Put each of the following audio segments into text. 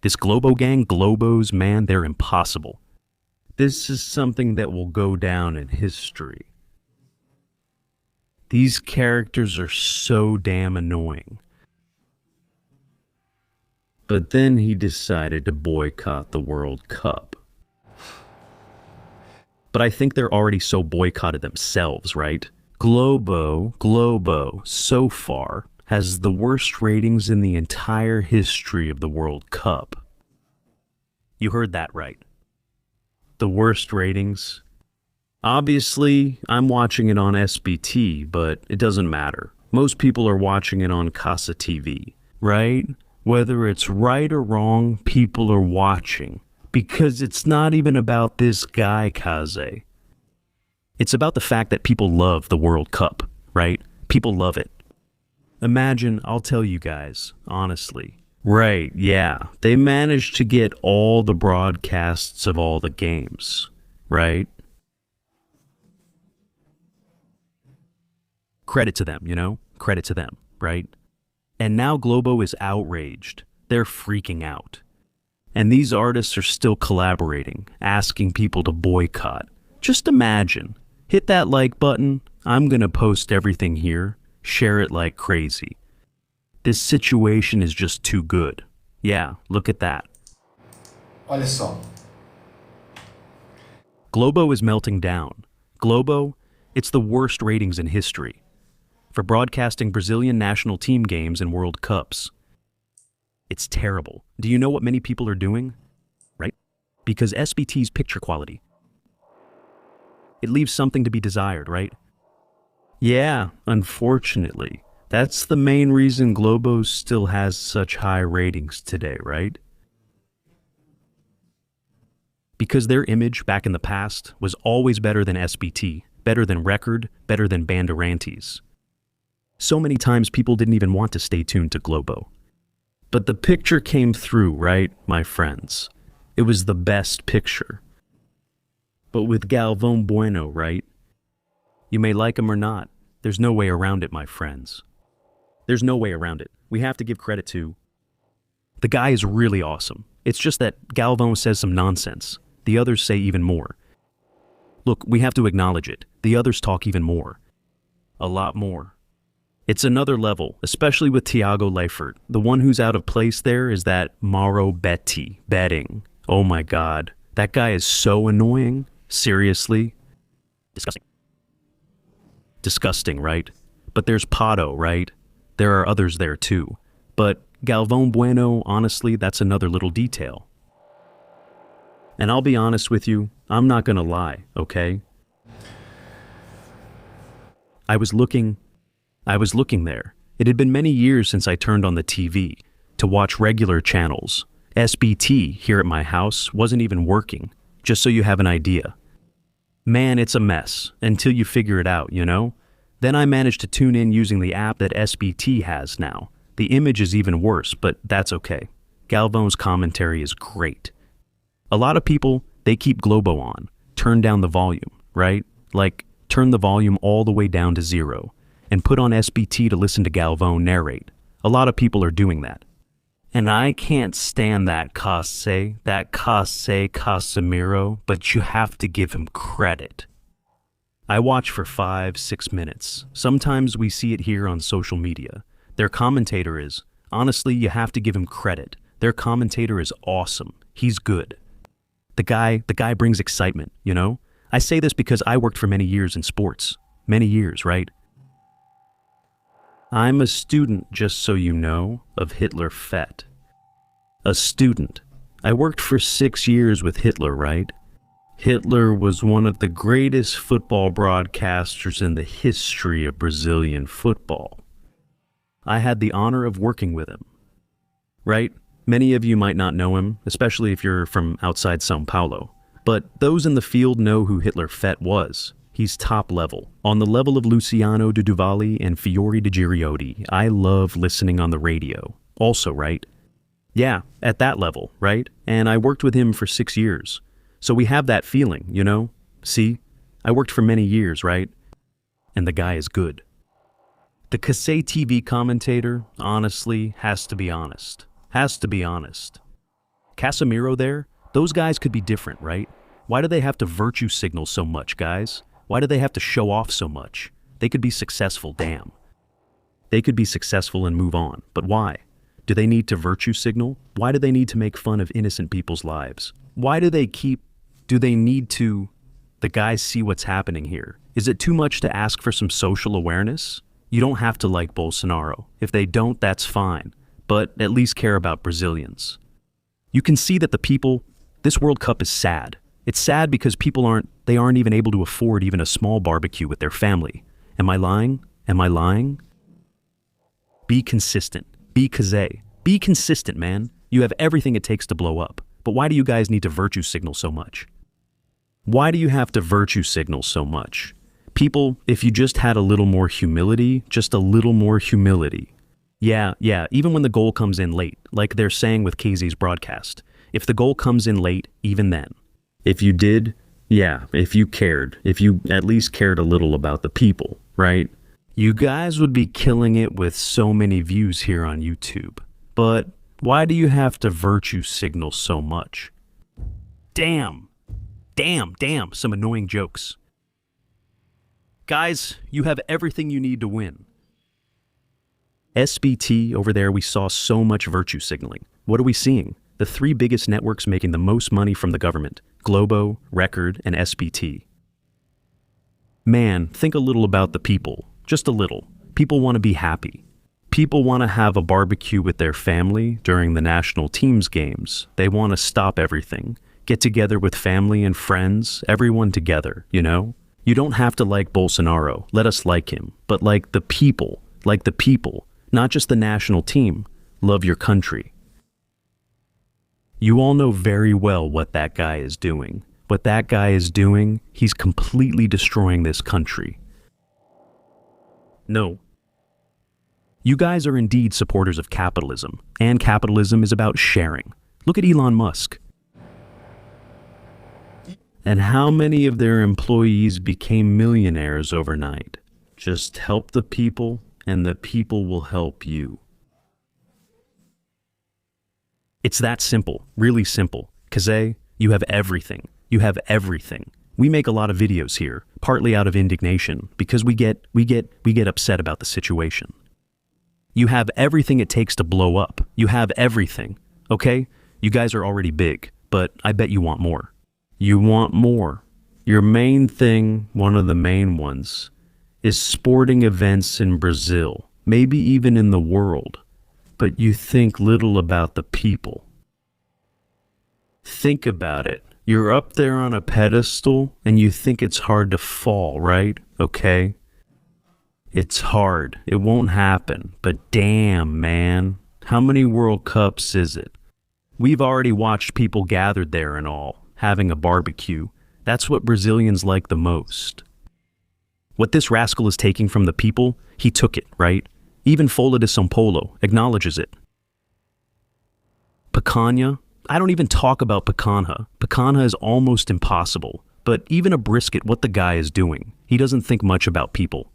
This Globo gang, Globos, man, they're impossible. This is something that will go down in history. These characters are so damn annoying. But then he decided to boycott the World Cup. But I think they're already so boycotted themselves, right? Globo, so far, has the worst ratings in the entire history of the World Cup. You heard that right. The worst ratings. Obviously, I'm watching it on SBT, but it doesn't matter. Most people are watching it on Caze TV, right? Whether it's right or wrong, people are watching. Because it's not even about this guy, Cazé. It's about the fact that people love the World Cup, right? People love it. Imagine, I'll tell you guys, honestly. Right, yeah, they managed to get all the broadcasts of all the games, right? Credit to them, you know? Credit to them, right? And now Globo is outraged. They're freaking out. And these artists are still collaborating, asking people to boycott. Just imagine. Hit that like button. I'm gonna post everything here. Share it like crazy. This situation is just too good. Yeah, look at that. Olha só. Globo is melting down. Globo, it's the worst ratings in history for broadcasting Brazilian national team games and World Cups. It's terrible. Do you know what many people are doing? Right? Because SBT's picture quality. It leaves something to be desired, right? Yeah, unfortunately. That's the main reason Globo still has such high ratings today, right? Because their image back in the past was always better than SBT, better than Record, better than Bandeirantes. So many times people didn't even want to stay tuned to Globo. But the picture came through, right, my friends? It was the best picture. But with Galvão Bueno, right? You may like him or not. There's no way around it, my friends. There's no way around it. We have to give credit to... The guy is really awesome. It's just that Galvão says some nonsense. The others say even more. Look, we have to acknowledge it. The others talk even more. A lot more. It's another level, especially with Thiago Leifert. The one who's out of place there is that Mauro betting. Oh my god. That guy is so annoying. Seriously. Disgusting. Disgusting, right? But there's Pato, right? There are others there too. But Galvão Bueno, honestly, that's another little detail. And I'll be honest with you, I'm not gonna lie, okay? I was looking there. It had been many years since I turned on the TV to watch regular channels. SBT here at my house wasn't even working, just so you have an idea. Man, it's a mess until you figure it out, you know? Then I managed to tune in using the app that SBT has now. The image is even worse, but that's okay. Galvão's commentary is great. A lot of people, they keep Globo on, turn down the volume, right? Like, turn the volume all the way down to 0. And put on SBT to listen to Galvão narrate. A lot of people are doing that. And I can't stand that Caze Casemiro, but you have to give him credit. I watch for 5-6 minutes. Sometimes we see it here on social media. Their commentator is, honestly, you have to give him credit. Their commentator is awesome. He's good. The guy brings excitement, you know? I say this because I worked for many years in sports. Many years, right? I'm a student, just so you know, of Hitler Fett. A student. I worked for 6 years with Hitler, right? Hitler was one of the greatest football broadcasters in the history of Brazilian football. I had the honor of working with him. Right? Many of you might not know him, especially if you're from outside São Paulo. But those in the field know who Hitler Fett was. He's top level. On the level of Luciano de Duvalli and Fiore de Giriotti. I love listening on the radio. Also, right? Yeah, at that level, right? And I worked with him for 6 years. So we have that feeling, you know? See? I worked for many years, right? And the guy is good. The Caze TV commentator, honestly, has to be honest. Has to be honest. Casemiro there, those guys could be different, right? Why do they have to virtue signal so much, guys? Why do they have to show off so much? They could be successful, damn. They could be successful and move on, but why? Do they need to virtue signal? Why do they need to make fun of innocent people's lives? Why do they need to, the guys see what's happening here? Is it too much to ask for some social awareness? You don't have to like Bolsonaro. If they don't, that's fine, but at least care about Brazilians. You can see that this World Cup is sad. It's sad because people aren't even able to afford even a small barbecue with their family. Am I lying? Am I lying? Be consistent. Be Cazé. Be consistent, man. You have everything it takes to blow up. But why do you guys need to virtue signal so much? Why do you have to virtue signal so much? People, if you just had a little more humility, just a little more humility. Yeah, even when the goal comes in late, like they're saying with Caze's broadcast. If the goal comes in late, even then. If you did, if you cared, if you at least cared a little about the people, right? You guys would be killing it with so many views here on YouTube. But why do you have to virtue signal so much? Damn, some annoying jokes. Guys, you have everything you need to win. SBT, over there, we saw so much virtue signaling. What are we seeing? The three biggest networks making the most money from the government: Globo, Record, and SBT. Man, think a little about the people. Just a little. People want to be happy. People want to have a barbecue with their family during the national team's games. They want to stop everything. Get together with family and friends, everyone together, you know? You don't have to like Bolsonaro. Let us like him. But like the people, not just the national team. Love your country. You all know very well what that guy is doing. What that guy is doing, he's completely destroying this country. No. You guys are indeed supporters of capitalism, and capitalism is about sharing. Look at Elon Musk. And how many of their employees became millionaires overnight? Just help the people, and the people will help you. It's that simple, really simple. Cazé, you have everything. You have everything. We make a lot of videos here, partly out of indignation, because we get upset about the situation. You have everything it takes to blow up. You have everything, okay? You guys are already big, but I bet you want more. You want more. Your main thing, one of the main ones, is sporting events in Brazil, maybe even in the world. But you think little about the people. Think about it. You're up there on a pedestal and you think it's hard to fall, right? Okay? It's hard. It won't happen. But damn, man. How many World Cups is it? We've already watched people gathered there and all, having a barbecue. That's what Brazilians like the most. What this rascal is taking from the people, he took it, right? Even Folha de São Paulo acknowledges it. Picanha? I don't even talk about picanha. Picanha is almost impossible. But even a brisket, what the guy is doing, he doesn't think much about people.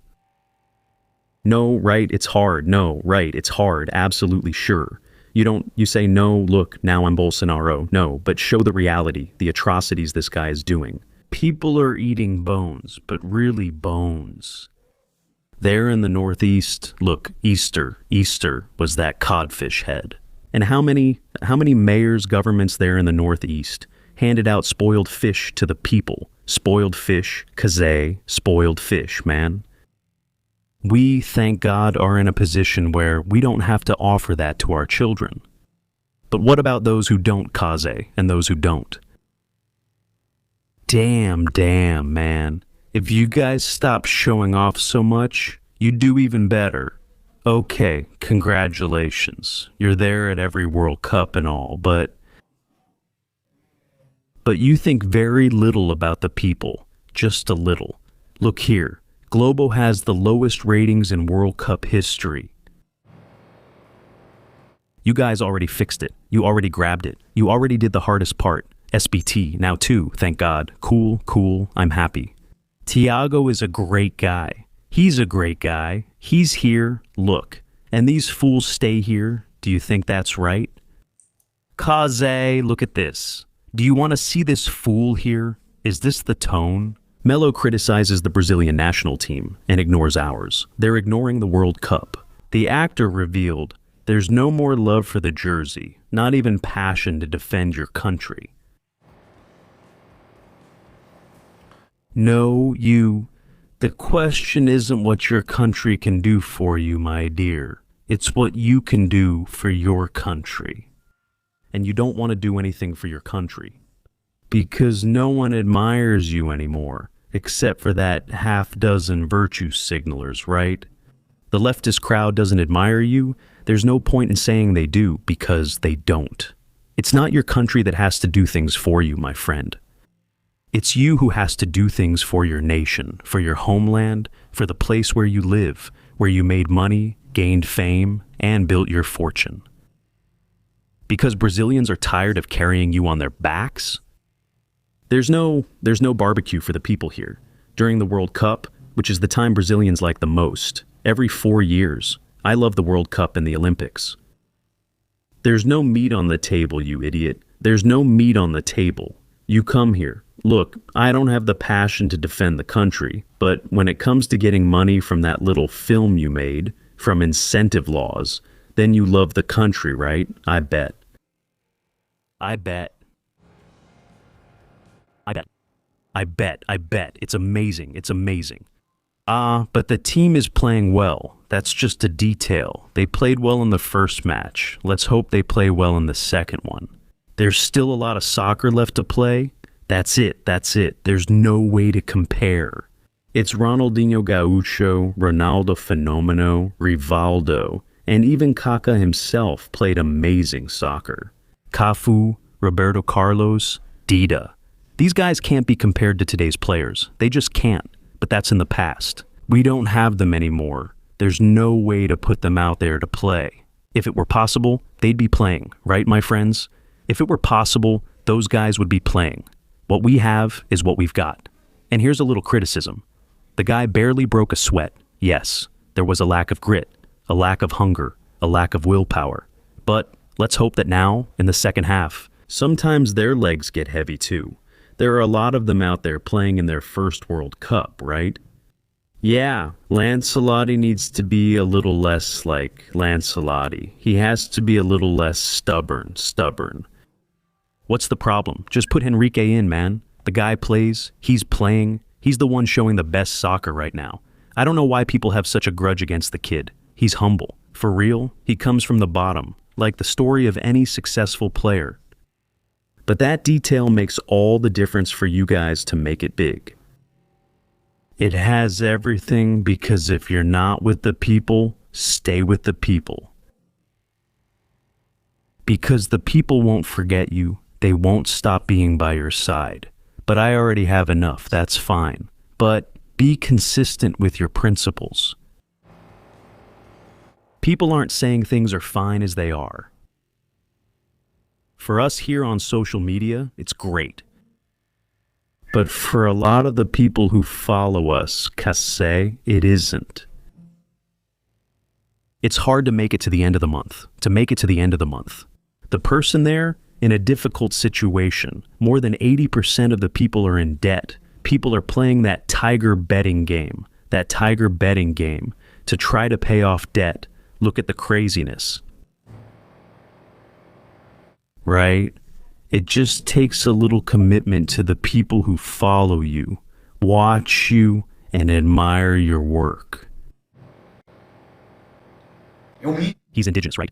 No, right, it's hard. No, right, it's hard. Absolutely sure. You say, no, look, now I'm Bolsonaro. No, but show the reality, the atrocities this guy is doing. People are eating bones, but really bones. There in the Northeast, look, Easter was that codfish head. And how many mayors, governments there in the Northeast handed out spoiled fish to the people? Spoiled fish, Cazé, spoiled fish, man. We, thank God, are in a position where we don't have to offer that to our children. But what about those who don't Caze and those who don't? Damn, man. If you guys stop showing off so much, you do even better. Okay, congratulations. You're there at every World Cup and all, but you think very little about the people. Just a little. Look here. Globo has the lowest ratings in World Cup history. You guys already fixed it. You already grabbed it. You already did the hardest part. SBT, now too, thank God. Cool, I'm happy. Thiago is a great guy. He's a great guy. He's here, look. And these fools stay here. Do you think that's right? Cazé, look at this. Do you want to see this fool here? Is this the tone? Mello criticizes the Brazilian national team and ignores ours. They're ignoring the World Cup. The actor revealed, there's no more love for the jersey, not even passion to defend your country. No, you. The question isn't what your country can do for you, my dear. It's what you can do for your country. And you don't want to do anything for your country. Because no one admires you anymore, except for that half-dozen virtue signalers, right? The leftist crowd doesn't admire you. There's no point in saying they do, because they don't. It's not your country that has to do things for you, my friend. It's you who has to do things for your nation, for your homeland, for the place where you live, where you made money, gained fame, and built your fortune. Because Brazilians are tired of carrying you on their backs? There's no barbecue for the people here. During the World Cup, which is the time Brazilians like the most, every 4 years, I love the World Cup and the Olympics. There's no meat on the table, you idiot. There's no meat on the table. You come here. Look, I don't have the passion to defend the country, but when it comes to getting money from that little film you made, from incentive laws, then you love the country, right? I bet. I bet. It's amazing. It's amazing. But the team is playing well. That's just a detail. They played well in the first match. Let's hope they play well in the second one. There's still a lot of soccer left to play. That's it. There's no way to compare. It's Ronaldinho Gaúcho, Ronaldo Fenomeno, Rivaldo, and even Kaká himself played amazing soccer. Cafu, Roberto Carlos, Dida. These guys can't be compared to today's players. They just can't. But that's in the past. We don't have them anymore. There's no way to put them out there to play. If it were possible, they'd be playing, right, my friends? If it were possible, those guys would be playing. What we have is what we've got. And here's a little criticism. The guy barely broke a sweat. Yes, there was a lack of grit, a lack of hunger, a lack of willpower. But let's hope that now, in the second half, sometimes their legs get heavy too. There are a lot of them out there playing in their first World Cup, right? Yeah, Lancelotti needs to be a little less like Lancelotti. He has to be a little less stubborn. What's the problem? Just put Henrique in, man. The guy plays, he's playing, he's the one showing the best soccer right now. I don't know why people have such a grudge against the kid. He's humble. For real, he comes from the bottom, like the story of any successful player. But that detail makes all the difference for you guys to make it big. It has everything because if you're not with the people, stay with the people. Because the people won't forget you, they won't stop being by your side. But I already have enough, that's fine. But be consistent with your principles. People aren't saying things are fine as they are. For us here on social media, it's great. But for a lot of the people who follow us, Cazé, it isn't. It's hard to make it to the end of the month, The person there, in a difficult situation, more than 80% of the people are in debt. People are playing that tiger betting game to try to pay off debt. Look at the craziness. Right? It just takes a little commitment to the people who follow you, watch you, and admire your work. He's indigenous, right?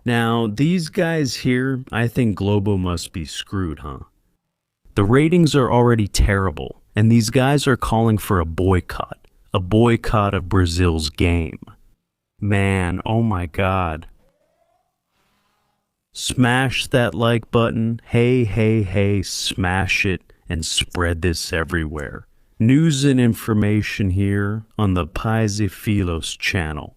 Now, these guys here, I think Globo must be screwed, huh? The ratings are already terrible, and these guys are calling for a boycott of Brazil's game. Man, oh my God. Smash that like button. Hey, smash it and spread this everywhere. News and information here on the Paise Philos channel.